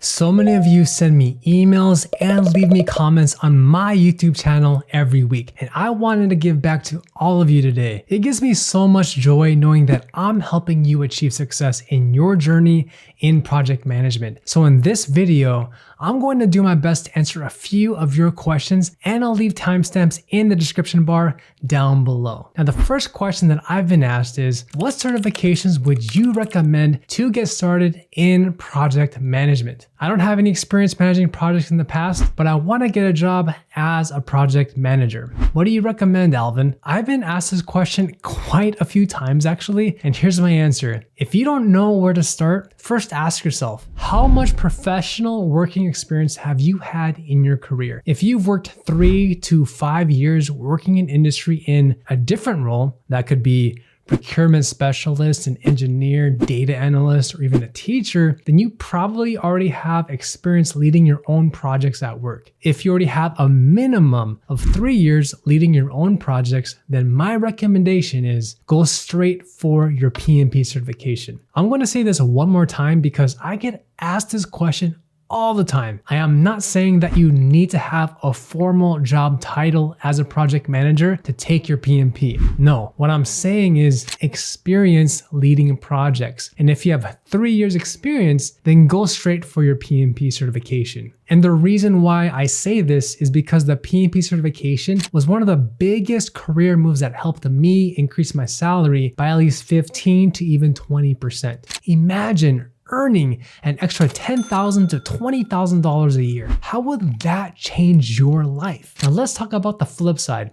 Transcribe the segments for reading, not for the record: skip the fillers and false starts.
So many of you send me emails and leave me comments on my YouTube channel every week, and I wanted to give back to all of you today. It gives me so much joy knowing that I'm helping you achieve success in your journey in project management. So in this video, I'm going to do my best to answer a few of your questions, and I'll leave timestamps in the description bar down below. Now, the first question that I've been asked is, what certifications would you recommend to get started in project management? I don't have any experience managing projects in the past, but I want to get a job as a project manager. What do you recommend, Alvin? I've been asked this question quite a few times actually, and here's my answer. If you don't know where to start, first ask yourself, how much professional working experience have you had in your career? If you've worked 3 to 5 years working in industry in a different role, that could be procurement specialist, an engineer, data analyst, or even a teacher, then you probably already have experience leading your own projects at work. If you already have a minimum of 3 years leading your own projects, then my recommendation is go straight for your PMP certification. I'm going to say this one more time because I get asked this question all the time. I am not saying that you need to have a formal job title as a project manager to take your PMP. No, what I'm saying is experience leading projects. And if you have 3 years experience, then go straight for your PMP certification. And the reason why I say this is because the PMP certification was one of the biggest career moves that helped me increase my salary by at least 15 to even 20%. Imagine earning an extra $10,000 to $20,000 a year. How would that change your life? Now let's talk about the flip side.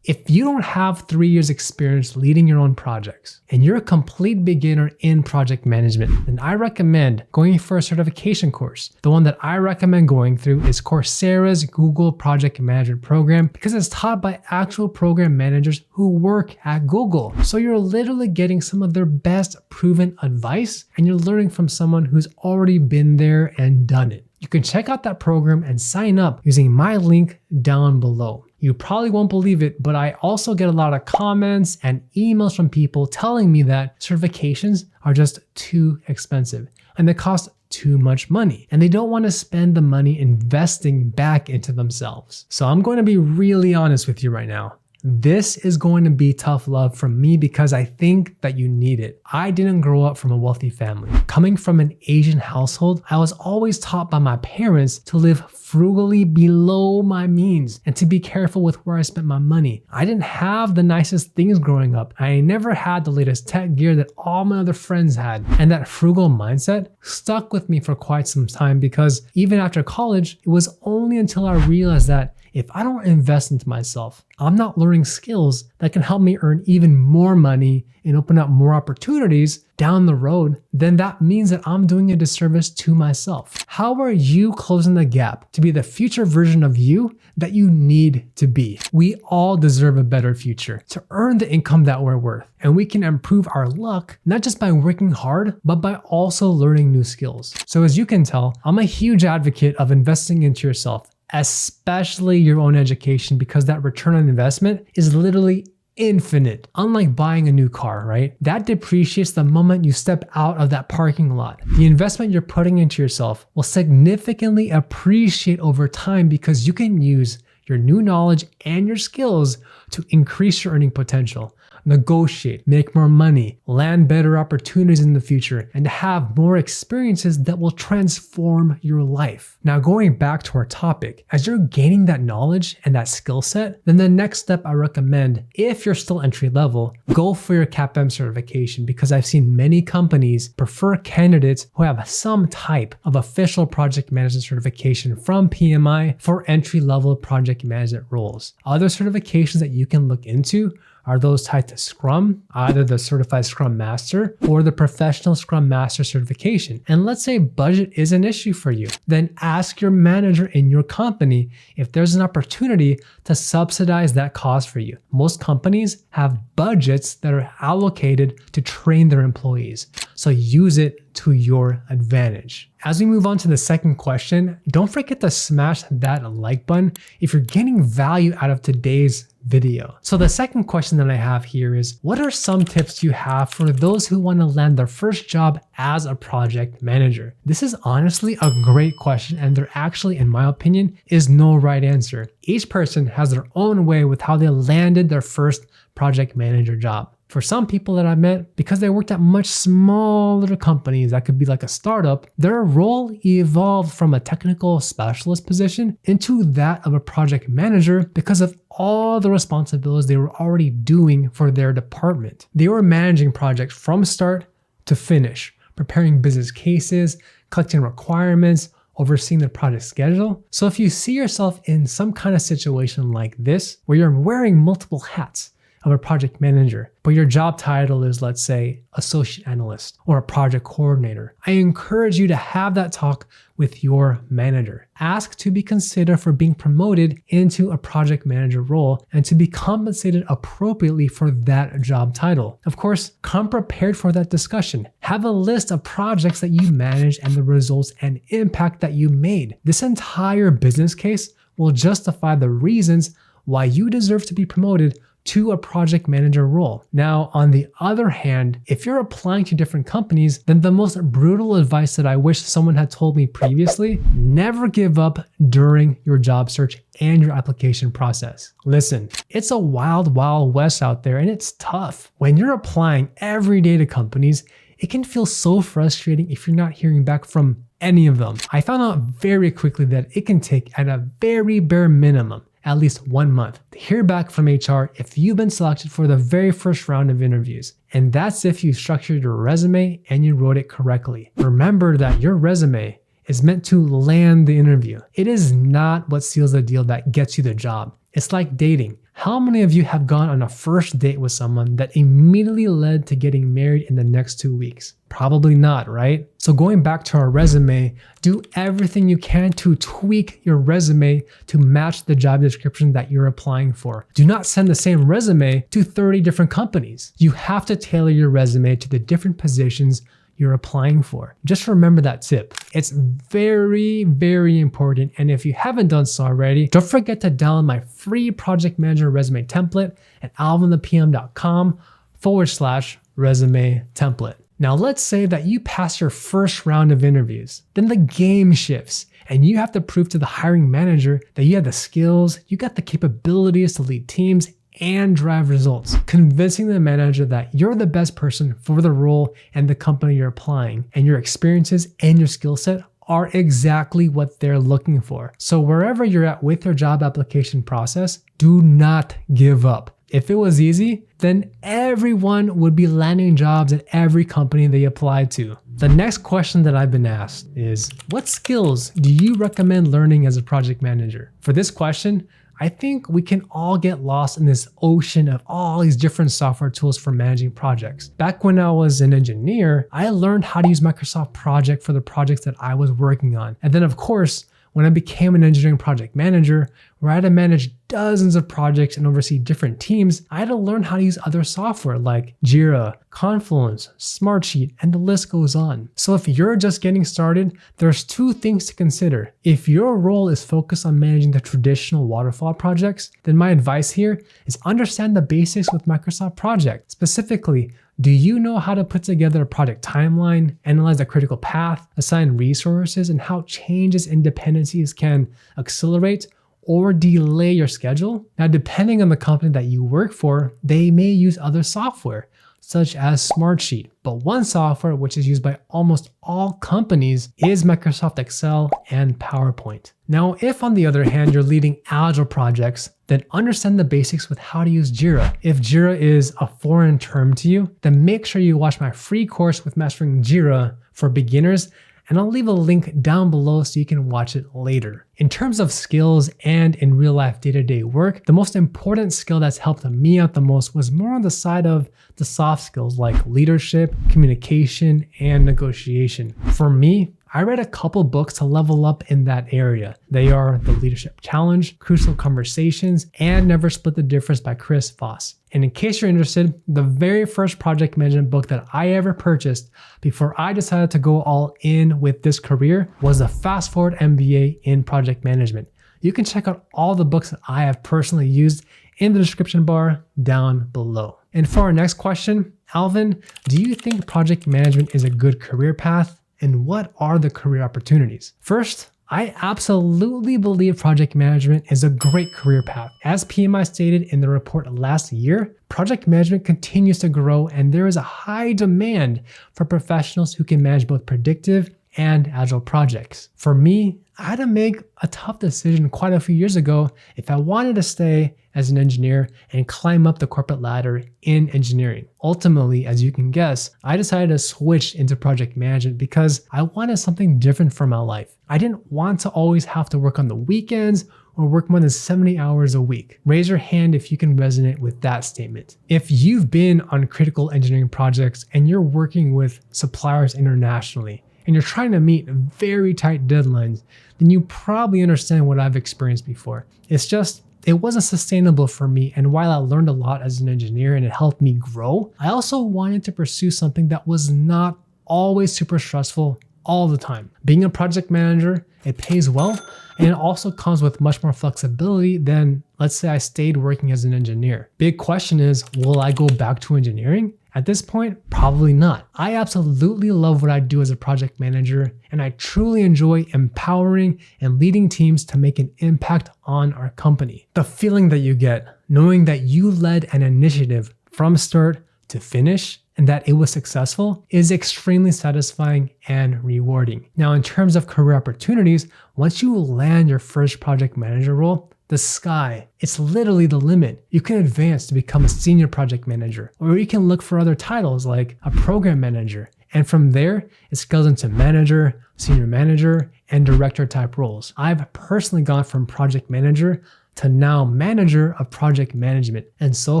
If you don't have 3 years experience leading your own projects and you're a complete beginner in project management, then I recommend going for a certification course. The one that I recommend going through is Coursera's Google Project Management Program because it's taught by actual program managers who work at Google. So you're literally getting some of their best proven advice and you're learning from someone who's already been there and done it. You can check out that program and sign up using my link down below. You probably won't believe it, but I also get a lot of comments and emails from people telling me that certifications are just too expensive and they cost too much money and they don't want to spend the money investing back into themselves. So I'm going to be really honest with you right now. This is going to be tough love from me because I think that you need it. I didn't grow up from a wealthy family. Coming from an Asian household, I was always taught by my parents to live frugally below my means and to be careful with where I spent my money. I didn't have the nicest things growing up. I never had the latest tech gear that all my other friends had. And that frugal mindset stuck with me for quite some time because even after college, it was only until I realized that if I don't invest into myself, I'm not learning skills that can help me earn even more money and open up more opportunities down the road, then that means that I'm doing a disservice to myself. How are you closing the gap to be the future version of you that you need to be? We all deserve a better future to earn the income that we're worth. And we can improve our luck, not just by working hard, but by also learning new skills. So as you can tell, I'm a huge advocate of investing into yourself, especially your own education, because that return on investment is literally infinite. Unlike buying a new car, right? That depreciates the moment you step out of that parking lot. The investment you're putting into yourself will significantly appreciate over time because you can use your new knowledge and your skills to increase your earning potential, negotiate, make more money, land better opportunities in the future, and have more experiences that will transform your life. Now, going back to our topic, as you're gaining that knowledge and that skill set, then the next step I recommend, if you're still entry level, go for your CAPM certification because I've seen many companies prefer candidates who have some type of official project management certification from PMI for entry level project management roles. Other certifications that you can look into are those tied to Scrum, either the Certified Scrum Master or the Professional Scrum Master certification. And let's say budget is an issue for you, then ask your manager in your company if there's an opportunity to subsidize that cost for you. Most companies have budgets that are allocated to train their employees, so use it to your advantage. As we move on to the second question, don't forget to smash that like button if you're getting value out of today's video. So the second question that I have here is, what are some tips you have for those who want to land their first job as a project manager? This is honestly a great question, and there actually, in my opinion, is no right answer. Each person has their own way with how they landed their first project manager job. For some people that I met, because they worked at much smaller companies that could be like a startup, their role evolved from a technical specialist position into that of a project manager because of all the responsibilities they were already doing for their department. They were managing projects from start to finish, preparing business cases, collecting requirements, overseeing the project schedule. So if you see yourself in some kind of situation like this, where you're wearing multiple hats of a project manager, but your job title is, let's say, associate analyst or a project coordinator, I encourage you to have that talk with your manager. Ask to be considered for being promoted into a project manager role and to be compensated appropriately for that job title. Of course, come prepared for that discussion. Have a list of projects that you managed and the results and impact that you made. This entire business case will justify the reasons why you deserve to be promoted to a project manager role. Now, on the other hand, if you're applying to different companies, then the most brutal advice that I wish someone had told me previously: never give up during your job search and your application process. Listen, it's a wild, wild west out there, and it's tough. When you're applying every day to companies, it can feel so frustrating if you're not hearing back from any of them. I found out very quickly that it can take, at a very bare minimum, at least 1 month to hear back from HR if you've been selected for the very first round of interviews. And that's if you structured your resume and you wrote it correctly. Remember that your resume is meant to land the interview. It is not what seals the deal that gets you the job. It's like dating. How many of you have gone on a first date with someone that immediately led to getting married in the next 2 weeks? Probably not, right? So going back to our resume, do everything you can to tweak your resume to match the job description that you're applying for. Do not send the same resume to 30 different companies. You have to tailor your resume to the different positions you're applying for. Just remember that tip. It's very, very important. And if you haven't done so already, don't forget to download my free project manager resume template at alvinthepm.com/resume template. Now, let's say that you pass your first round of interviews. Then the game shifts and you have to prove to the hiring manager that you have the skills, you got the capabilities to lead teams and drive results, convincing the manager that you're the best person for the role and the company you're applying, and your experiences and your skill set are exactly what they're looking for. So wherever you're at with your job application process, do not give up. If it was easy, then everyone would be landing jobs at every company they applied to. The next question that I've been asked is, what skills do you recommend learning as a project manager? For this question, I think we can all get lost in this ocean of all these different software tools for managing projects. Back when I was an engineer, I learned how to use Microsoft Project for the projects that I was working on. And then of course, when I became an engineering project manager, where I had to manage dozens of projects and oversee different teams, I had to learn how to use other software like Jira, Confluence, Smartsheet, and the list goes on. So if you're just getting started, there's 2 things to consider. If your role is focused on managing the traditional waterfall projects, then my advice here is understand the basics with Microsoft Project. Specifically, do you know how to put together a project timeline, analyze the critical path, assign resources, and how changes and dependencies can accelerate or delay your schedule? Now, depending on the company that you work for, they may use other software, such as Smartsheet. But one software which is used by almost all companies is Microsoft Excel and PowerPoint. Now, if on the other hand, you're leading agile projects, then understand the basics with how to use Jira. If Jira is a foreign term to you, then make sure you watch my free course with mastering Jira for beginners, and I'll leave a link down below so you can watch it later. In terms of skills and in real life day-to-day work, the most important skill that's helped me out the most was more on the side of the soft skills like leadership, communication, and negotiation. For me, I read a couple books to level up in that area. They are The Leadership Challenge, Crucial Conversations, and Never Split the Difference by Chris Voss. And in case you're interested, the very first project management book that I ever purchased before I decided to go all in with this career was the Fast Forward MBA in Project Management. You can check out all the books that I have personally used in the description bar down below. And for our next question, Alvin, do you think project management is a good career path? And what are the career opportunities? First, I absolutely believe project management is a great career path. As PMI stated in the report last year, project management continues to grow and there is a high demand for professionals who can manage both predictive and agile projects. For me, I had to make a tough decision quite a few years ago if I wanted to stay as an engineer and climb up the corporate ladder in engineering. Ultimately, as you can guess, I decided to switch into project management because I wanted something different for my life. I didn't want to always have to work on the weekends or work more than 70 hours a week. Raise your hand if you can resonate with that statement. If you've been on critical engineering projects and you're working with suppliers internationally, and you're trying to meet very tight deadlines, then you probably understand what I've experienced before. It wasn't sustainable for me, and while I learned a lot as an engineer and it helped me grow, I also wanted to pursue something that was not always super stressful all the time. Being a project manager, it pays well, and it also comes with much more flexibility than, let's say I stayed working as an engineer. Big question is, will I go back to engineering? At this point, probably not. I absolutely love what I do as a project manager, and I truly enjoy empowering and leading teams to make an impact on our company. The feeling that you get knowing that you led an initiative from start to finish and that it was successful is extremely satisfying and rewarding. Now, in terms of career opportunities, once you land your first project manager role, the sky, it's literally the limit. You can advance to become a senior project manager, or you can look for other titles like a program manager. And from there, it scales into manager, senior manager, and director type roles. I've personally gone from project manager to now manager of project management. And so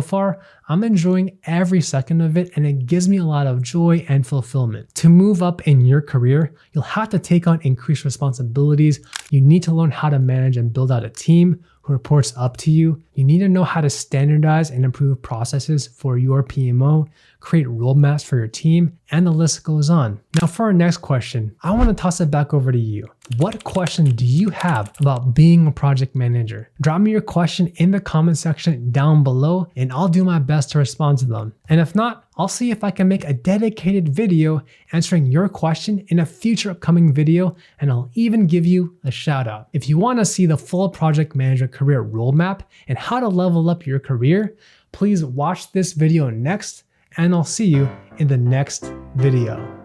far, I'm enjoying every second of it, and it gives me a lot of joy and fulfillment. To move up in your career, you'll have to take on increased responsibilities. You need to learn how to manage and build out a team who reports up to you. You need to know how to standardize and improve processes for your PMO, create roadmaps for your team, and the list goes on. Now for our next question, I want to toss it back over to you. What question do you have about being a project manager? Drop me your question in the comment section down below and I'll do my best to respond to them. And if not, I'll see if I can make a dedicated video answering your question in a future upcoming video, and I'll even give you a shout out. If you want to see the full project manager career roadmap and how to level up your career, please watch this video next, and I'll see you in the next video.